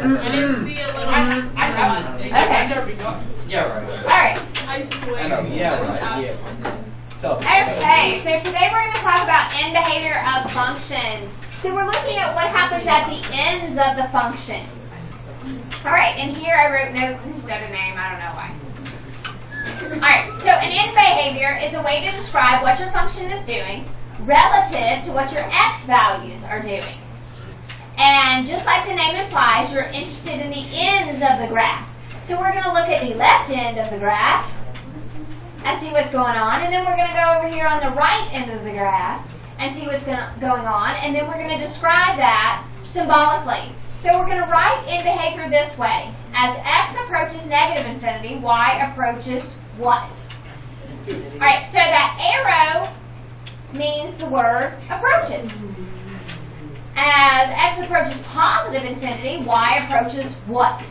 I didn't see a little. I have it. Okay. Yeah, right. All right. I swear. I know. Yeah, right. Yeah. So, Okay, so today we're going to talk about end behavior of functions. So we're looking at what happens at the ends of the function. Alright, and here I wrote notes instead of name, I don't know why. Alright, so an end behavior is a way to describe what your function is doing relative to what your x values are doing. And just like the name implies, you're interested in the ends of the graph. So we're going to look at the left end of the graph and see what's going on, and then we're going to go over here on the right end of the graph and see what's going on, and then we're going to describe that symbolically. So we're going to write end behavior this way. As x approaches negative infinity, y approaches what? Alright, so that arrow means the word approaches. As x approaches positive infinity, y approaches what?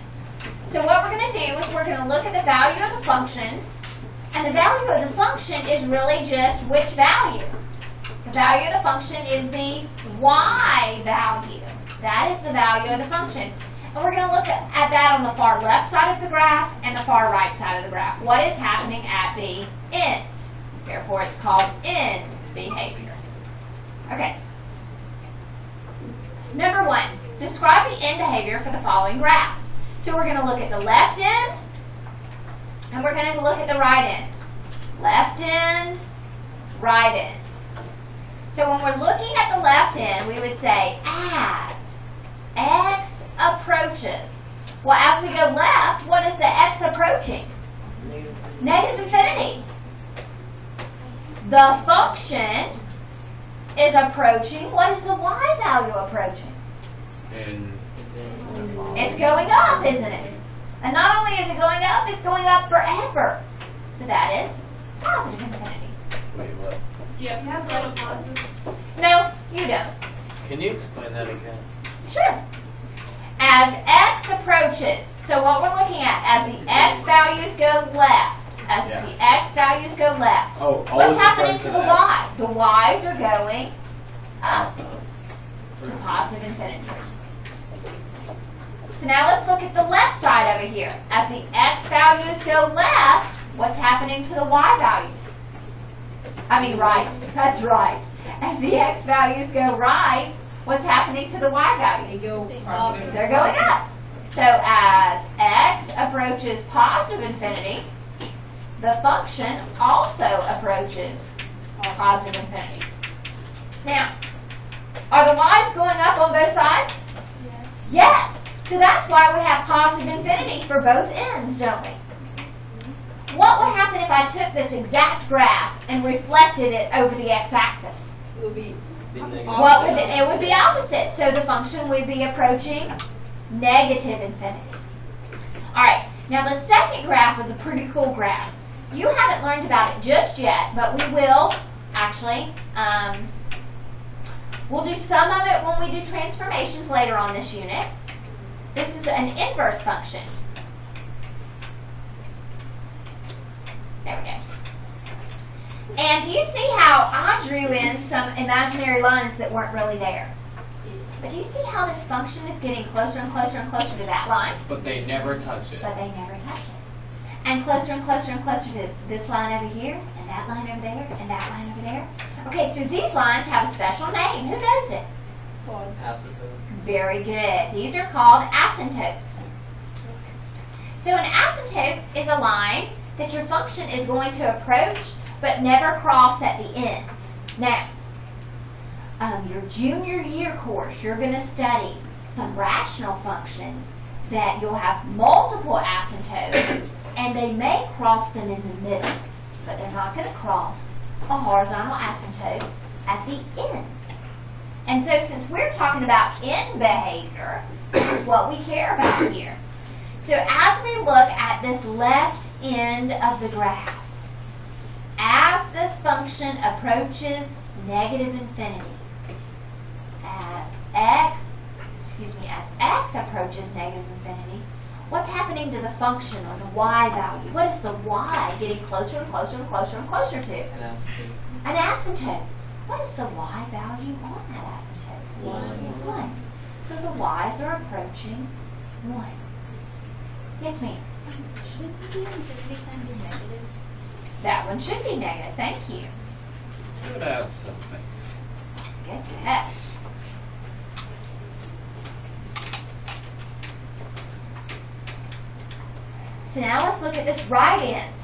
So what we're going to do is we're going to look at the value of the functions. And the value of the function is really just which value? The value of the function is the y value. That is the value of the function. And we're going to look at that on the far left side of the graph and the far right side of the graph. What is happening at the ends? Therefore, it's called end behavior. Okay. Number one, describe the end behavior for the following graphs. So we're going to look at the left end, and we're going to look at the right end. Left end, right end. So when we're looking at the left end, we would say as x approaches. Well, as we go left, what is the x approaching? Negative infinity. The function is approaching. What is the y value approaching? It's going up, isn't it? And not only is it going up, it's going up forever. So that is positive infinity. wait, what? Yeah, you have a little positive. No, you don't. Can you explain that again? Sure. As x approaches, so what we're looking at, as the x values go left, the x values go left, Oh, what's happening to the y's? The y's are going up to positive infinity. So now let's look at the left side over here. As the x values go left, what's happening to the y values? I mean right, that's right. As the x values go right, what's happening to the y values? They're going up. So as x approaches positive infinity, the function also approaches positive infinity. Now, are the y's going up on both sides? Yes. So that's why we have positive infinity for both ends, don't we? What would happen if I took this exact graph and reflected it over the x-axis? It would be What would it would be opposite. So the function would be approaching negative infinity. All right. Now the second graph is a pretty cool graph. You haven't learned about it just yet, but we will actually. We'll do some of it when we do transformations later on this unit. This is an inverse function. There we go. And do you see how I drew in some imaginary lines that weren't really there? But do you see how this function is getting closer and closer and closer to that line? But they never touch it. But they never touch it. And closer and closer and closer to this line over here, and that line over there, and that line over there. Okay, so these lines have a special name. Who knows it? Asymptote. Very good. These are called asymptotes. So an asymptote is a line that your function is going to approach but never cross at the ends. Now, your junior year course, you're going to study some rational functions that you'll have multiple asymptotes, and they may cross them in the middle, but they're not going to cross a horizontal asymptote at the ends. And so since we're talking about end behavior, that's what we care about here. So as we look at this left end of the graph, as this function approaches negative infinity, as x approaches negative infinity, what's happening to the function or the y value? What is the y getting closer and closer and closer and closer to? An asymptote. What is the y value on that asymptote? 1. So the y's are approaching 1. Yes, ma'am. Shouldn't the infinity sign be negative? That one should be negative. Thank you. Could have something. Good catch. So now let's look at this right end.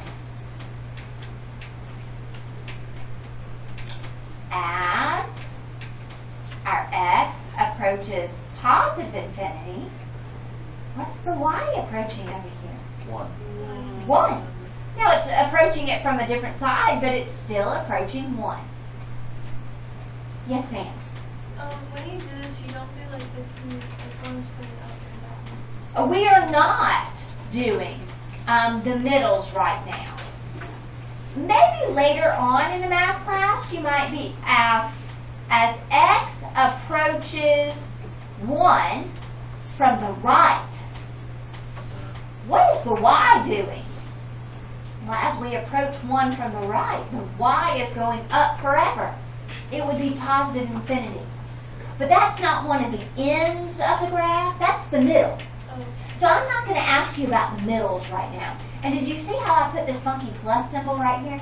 As our x approaches positive infinity, what's the y approaching over here? 1. 1. Now it's approaching it from a different side, but it's still approaching 1. Yes, ma'am. When you do this, you don't do like the two, like one is putting up and down. We are not doing the middles right now. Maybe later on in the math class, you might be asked, as x approaches 1 from the right, what is the y doing? Well, as we approach 1 from the right, the y is going up forever. It would be positive infinity. But that's not one of the ends of the graph, that's the middle. So I'm not going to ask you about the middles right now. And did you see how I put this funky plus symbol right here?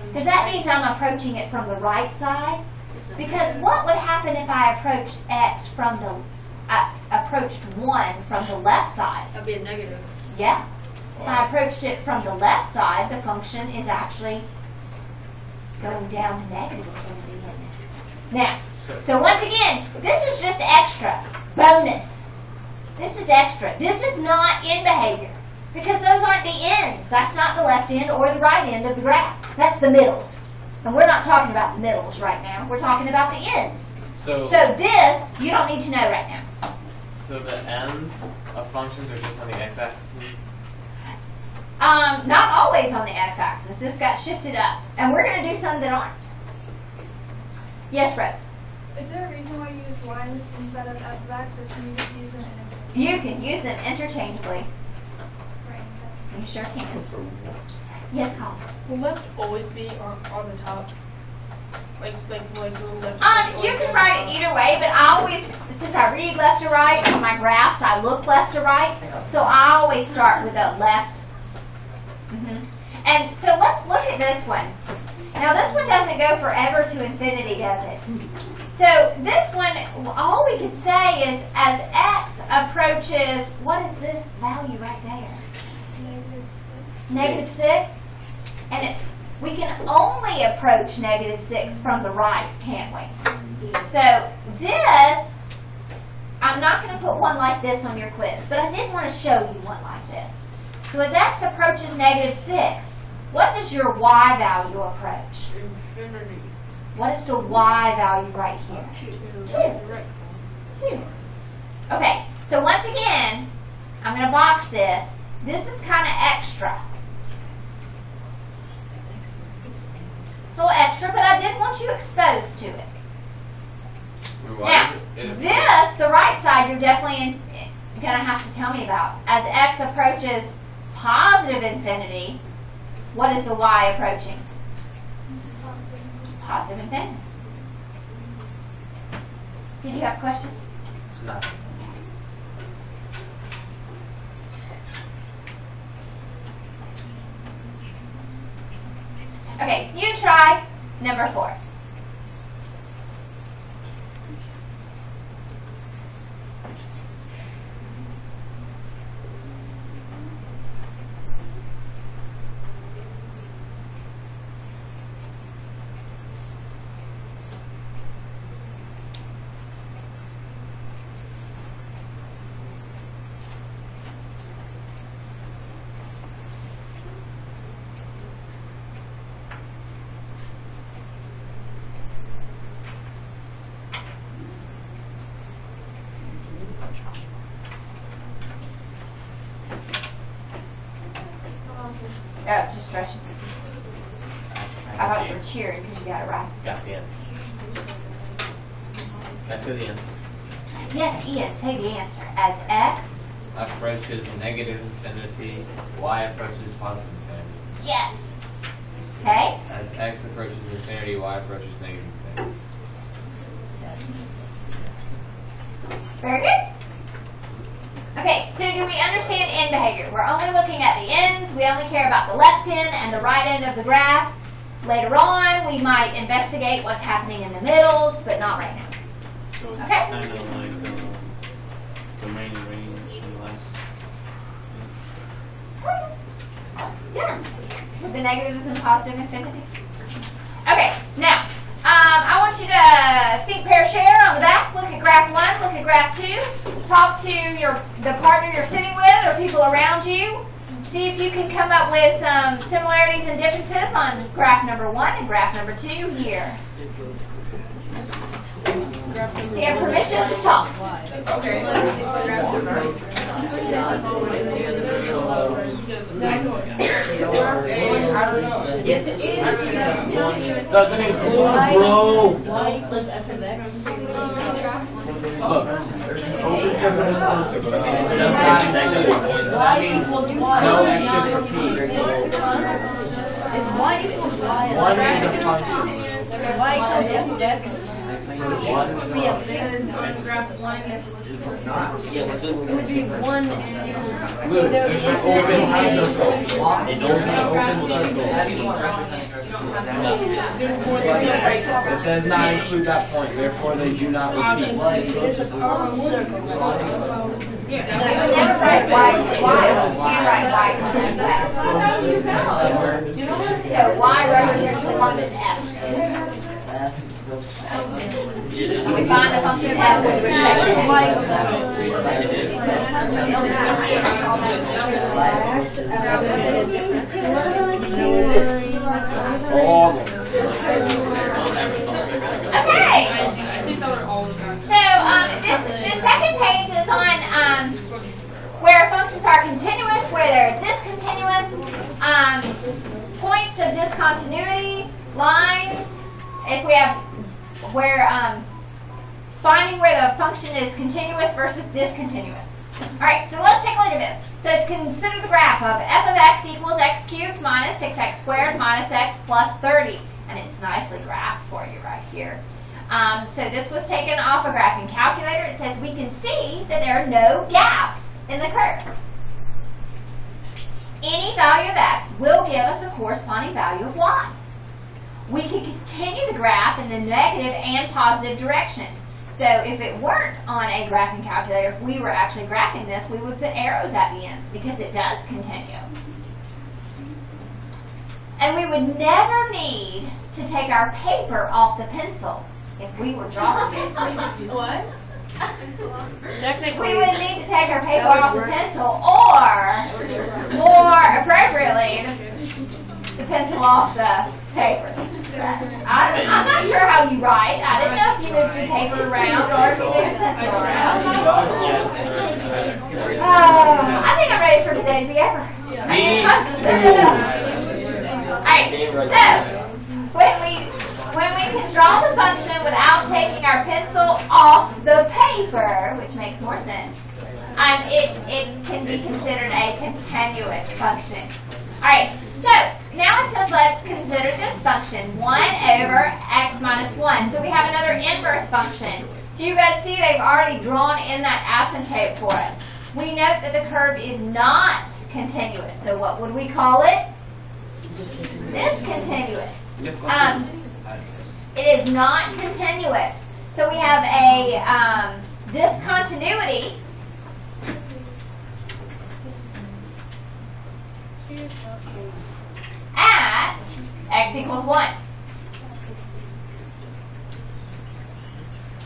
Because that means I'm approaching it from the right side. Because what would happen if I approached x from the, approached 1 from the left side? That'd be a negative. Yeah. If I approached it from the left side, the function is actually going down to negative infinity, isn't it? Now, so once again, this is just extra, bonus. This is extra. This is not end behavior. Because those aren't the ends. That's not the left end or the right end of the graph. That's the middles. And we're not talking about the middles right now. We're talking about the ends. So this, you don't need to know right now. So the ends of functions are just on the x-axis? Not always on the x-axis. This got shifted up. And we're going to do some that aren't. Yes, Rose? Is there a reason why you use y instead of x, or can you just use them You can use them interchangeably. right? You sure can. Yes, Colin? Will left always be on the top? Like the left. You can write it either way, but I always, since I read left to right on my graphs, I look left to right. So I always start with a left. And so let's look at this one. Now this one doesn't go forever to infinity, does it? So this one, all we could say is as x approaches, what is this value right there? Negative 6. And we can only approach negative 6 from the right, can't we? So this, I'm not going to put one like this on your quiz, but I did want to show you one like this. So as x approaches negative 6, what does your y value approach? Infinity. What is the y value right here? 2. Okay, so once again, I'm going to box this. This is kind of extra. It's a little extra, but I did want you exposed to it. Now, this, the right side, you're definitely going to have to tell me about. As x approaches positive infinity, what is the y approaching? Positive infinity. Did you have a question? No. Okay, you try number 4. Oh, just stretching. I thought you were cheering because you got it right. Got the answer. I said the answer. Yes, Ian, say the answer. As x Approaches negative infinity, y approaches positive infinity. Yes. Okay? As x approaches infinity, y approaches negative infinity. Very good. Okay, so do we understand end behavior? We're only looking at the ends. We only care about the left end and the right end of the graph. Later on, we might investigate what's happening in the middles, but not right now. So it's Okay. kind of like domain range unless. Yeah. With the negatives and positive infinity. Okay, now, I want you to think, pair, share on the back. Look at graph 1, look at graph 2. Talk to the partner you're sitting with or people around you. See if you can come up with some similarities and differences on graph number 1 and graph number 2 here. So you have permission to talk. Doesn't include, bro. Y equals f of x. Look, there's an open circle exclusive, but it does not negative. So that means equals y. no x's for p. Is y equals y. One is a function. Y equals f of x. One is a Be up function. there. Because on graph 1, you have to look It would be 1 and Look, there would there's be an open circle. infinite. There's an open circle. It does not include that point, therefore they do not repeat. It is a closed circle. Never write y. You write y equals f. So y represents the function f. We find the function f with respect to Y equals f Okay. I see color all the time. So this second page is on where functions are continuous, where they're discontinuous, points of discontinuity, lines. If we have where finding where the function is continuous versus discontinuous. All right, so let's take a look at this. So it's consider the graph of f of x equals x cubed minus 6x squared minus x plus 30. And it's nicely graphed for you right here. So this was taken off a graphing calculator. It says we can see that there are no gaps in the curve. Any value of x will give us a corresponding value of y. We can continue the graph in the negative and positive directions. So if it weren't on a graphing calculator, if we were actually graphing this, we would put arrows at the ends because it does continue. And we would never need to take our paper off the pencil if we were drawing this. What? Technically, We would need to take our paper That would off the work. pencil, or, more appropriately, the pencil off the paper. I'm not sure how you write. I didn't know if you moved your paper around or if you moved the pencil around. I think I'm ready for today to be over. Me Alright, so when we can draw the function without taking our pencil off the paper, which makes more sense, it can be considered a continuous function. Alright, so now it says let's consider this function, 1 over x minus 1. So we have another inverse function. So you guys see they've already drawn in that asymptote for us. We note that the curve is not continuous. So what would we call it? Discontinuous. It is not continuous. So we have a discontinuity at x equals 1.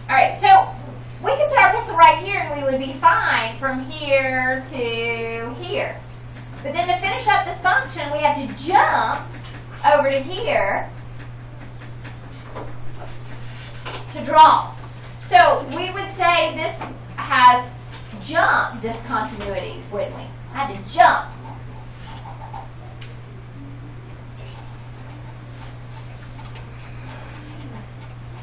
Alright, so we can put our pencil right here and we would be fine from here to here. But then to finish up this function, we have to jump over to here to draw. So we would say this has jump discontinuity, wouldn't we? I had to jump.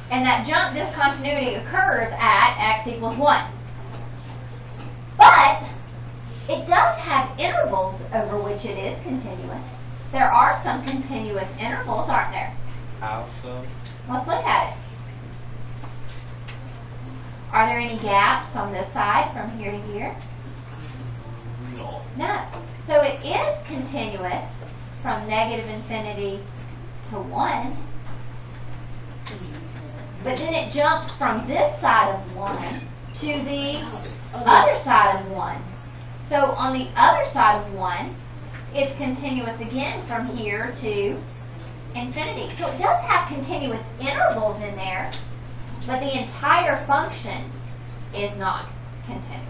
And that jump discontinuity occurs at x equals 1. But it does have intervals over which it is continuous. There are some continuous intervals, aren't there? How so? Let's look at it. Are there any gaps on this side from here to here? is continuous from negative infinity to 1, but then it jumps from this side of 1 to the other side of 1. So on the other side of 1, it's continuous again from here to infinity. So it does have continuous intervals in there, but the entire function is not continuous.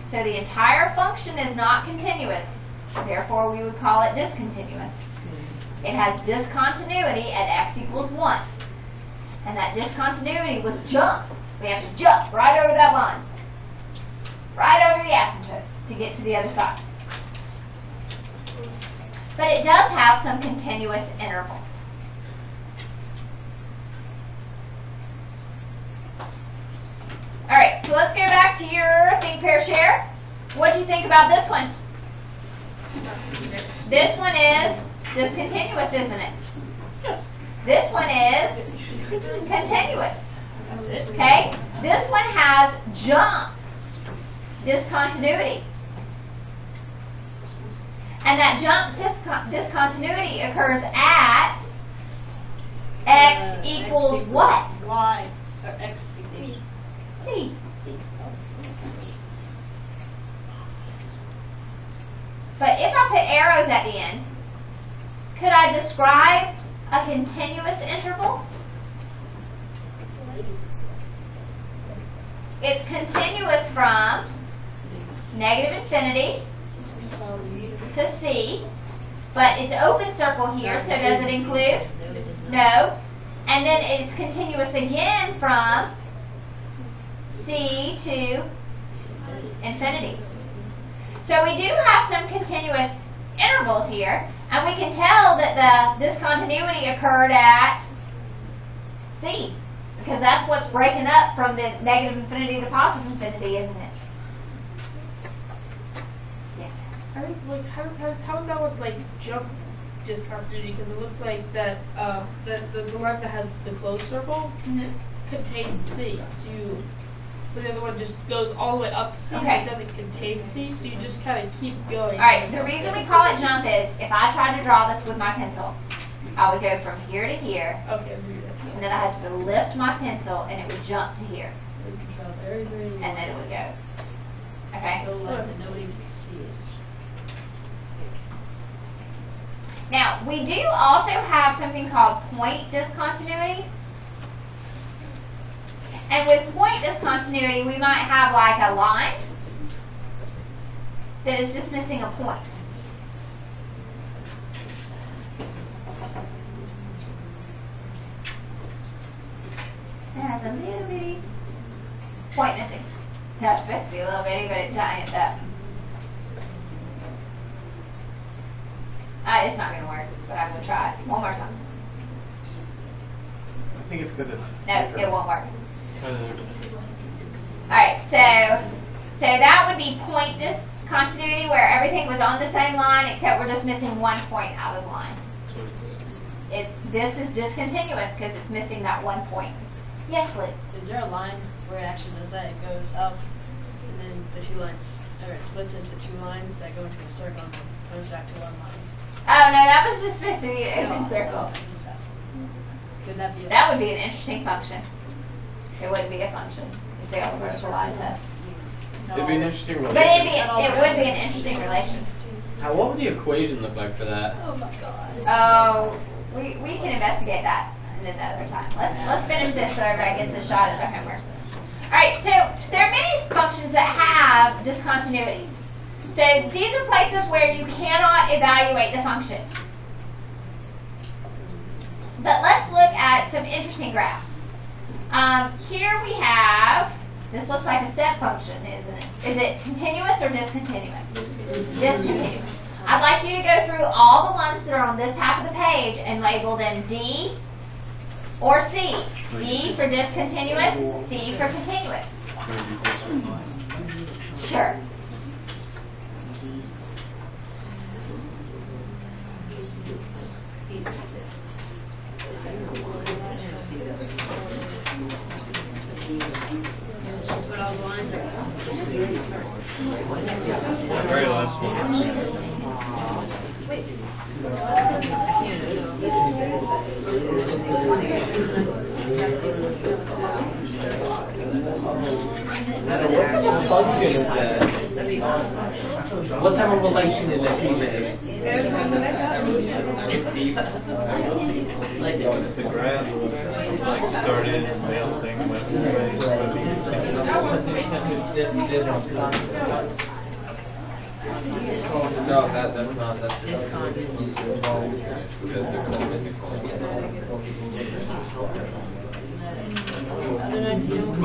So the entire function is not continuous. Therefore, we would call it discontinuous. It has discontinuity at x equals 1. And that discontinuity was jump. We have to jump right over that line. Right over the asymptote to get to the other side. But it does have some continuous intervals. All right, so let's go back to your think, pair, share. What do you think about this one? This one is discontinuous, isn't it? Yes. This one is continuous. That's it. Okay? This one has jump, discontinuity. And that jump discontinuity occurs at x equals what? Y. Or X equals C. C. But if I put arrows at the end, could I describe a continuous interval? It's continuous from negative infinity to C, but it's open circle here, so does it include? No. And then it's continuous again from C to infinity. So we do have some continuous intervals here, and we can tell that the discontinuity occurred at C, because that's what's breaking up from the negative infinity to positive infinity, isn't it? Yes, sir. I think, like, how does that work, like, jump discontinuity? Because it looks like that the line that has the closed circle contains C. So you, but the other one just goes all the way up to C, Okay. but it doesn't contain C. So you just kind of keep going. All right, the reason we call it jump is if I tried to draw this with my pencil, I would go from here to here, Okay, I'm reading it. and then I had to lift my pencil, and it would jump to here, We can draw very, very and then it would go. Okay? so low that nobody can see it. Now, we do also have something called point discontinuity. And with point discontinuity, we might have like a line that is just missing a point. It has a little bitty point missing. No, it's supposed to be a little bitty, but it's giant up. It's not going to work, but I'm going to try it one more time. I think it's because it's. No, it won't work. Alright, so that would be point discontinuity where everything was on the same line except we're just missing one point out of the line. This is discontinuous because it's missing that one point. Yes, Lee? Is there a line where it actually does that? It goes up, and then the two lines, or it splits into two lines that go into a circle and then goes back to one line. Oh, no, that was just supposed to be an open circle. I'm just asking. Could that be a That would be an interesting function. It wouldn't be a function if they all vertical line test. It'd be an interesting relation. But it would be an interesting relation. What would the equation look like for that? Oh my god. Oh, we can investigate that another time. Let's finish this so everybody gets a shot at their homework. All right, so there are many functions that have discontinuities. So these are places where you cannot evaluate the function. But let's look at some interesting graphs. Here we have, this looks like a step function, isn't it? Is it continuous or discontinuous? Discontinuous. I'd like you to go through all the ones that are on this half of the page and label them D or C. D for discontinuous, C for continuous. Sure. But all the lines are. The very last one. What type of relation is that TJ? The graph like started male thing with No, that's not. That's discontinuous. Because there's no missing Other nights you don't.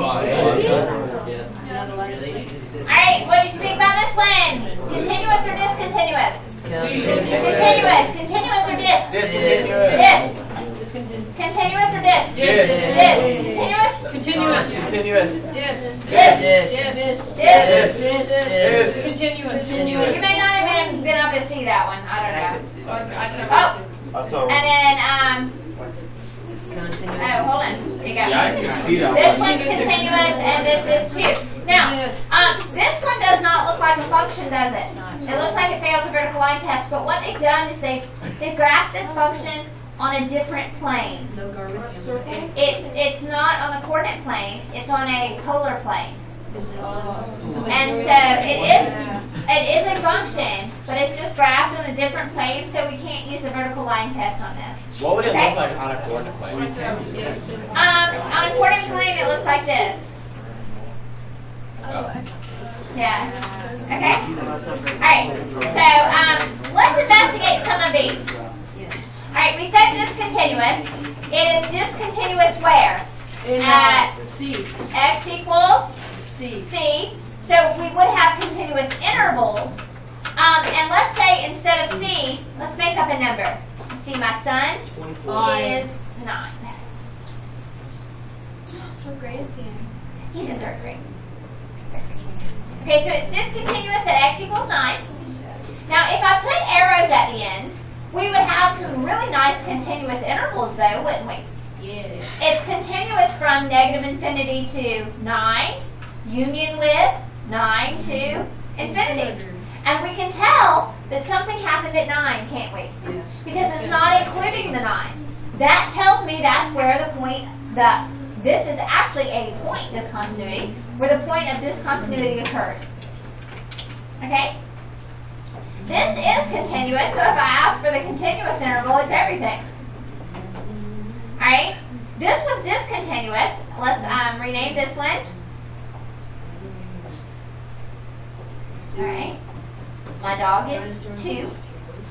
Yeah. Not allowed to sleep. Alright, what did you think about this one? Continuous or discontinuous? Continuous. Continuous or dis? Dis. Discontinuous. Continuous or dis? Dis. Continuous? Continuous. Continuous. Dis. Dis. Dis. Dis. Dis. Continuous. You may not have even been able to see that one. I don't know. Oh, I saw and then, oh, hold on. You got Yeah, I can see that This one. one's continuous and this is too. Now, this one does not look like a function, does it? It looks like it fails a vertical line test, but what they've done is they've graphed this function on a different plane. No garbage. It's not on the coordinate plane, it's on a polar plane. And so it is a function, but it's just graphed on a different plane, so we can't use a vertical line test on this. What would it Okay. look like on a coordinate plane? On a coordinate plane, it looks like this. Yeah. Okay? Alright, so let's investigate some of these. Alright, we said discontinuous. It is discontinuous where? At C. x equals C. c. So we would have continuous intervals. And let's say instead of c, let's make up a number. See, my son is 9. What grade is he in? He's in 3rd grade. Okay, so it's discontinuous at x equals 9. Now, if I put arrows at the ends, we would have some really nice continuous intervals, though, wouldn't we? Yeah. It's continuous from -infinity to 9, union with 9 to infinity. And we can tell that something happened at 9, can't we? Yes. Because it's not including the 9. That tells me that's where the point, this is actually a point discontinuity, where the point of discontinuity occurred. Okay? This is continuous, so if I ask for the continuous interval, it's everything. Alright? This was discontinuous. Let's rename this one. Alright. My dog is 2.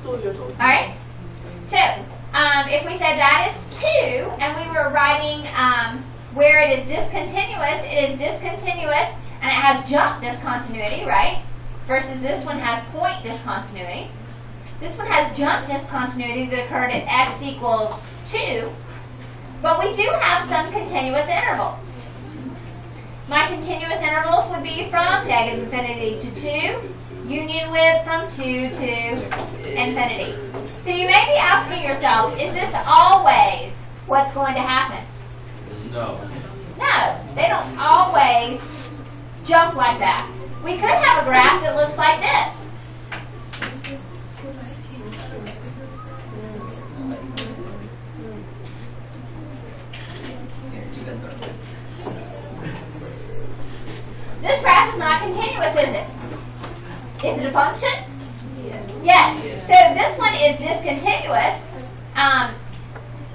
Alright? So, if we said that is 2, and we were writing where it is discontinuous and it has jump discontinuity, right? Versus this one has point discontinuity. This one has jump discontinuity that occurred at x equals 2. But we do have some continuous intervals. My continuous intervals would be from -infinity to 2, union with from 2 to infinity. So you may be asking yourself, is this always what's going to happen? No. No, they don't always jump like that. We could have a graph that looks like this. This graph is not continuous, is it? Is it a function? Yes. So this one is discontinuous, and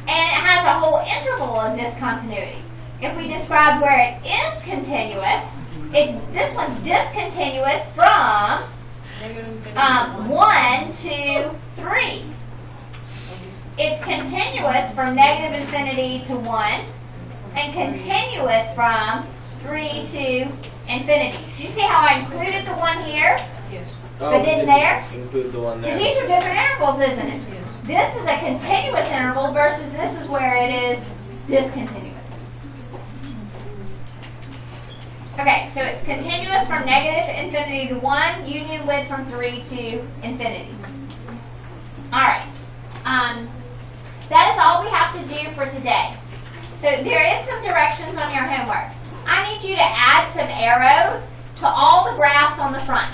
it has a whole interval of discontinuity. If we describe where it is continuous, this one's discontinuous from 1 to 3. It's continuous from -infinity to 1, and continuous from 3 to infinity. Do you see how I included the one here, Yes. but didn't there? Include the one Because there. these are different intervals, isn't it? This is a continuous interval versus this is where it is discontinuous. Okay, so it's continuous from -infinity to 1, union with from 3 to infinity. All right. That is all we have to do for today. So there is some directions on your homework. I need you to add some arrows to all the graphs on the front.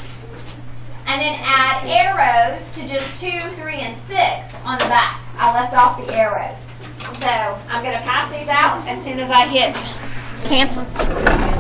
And then add arrows to just 2, 3, and 6 on the back. I left off the arrows. So I'm going to pass these out as soon as I hit cancel.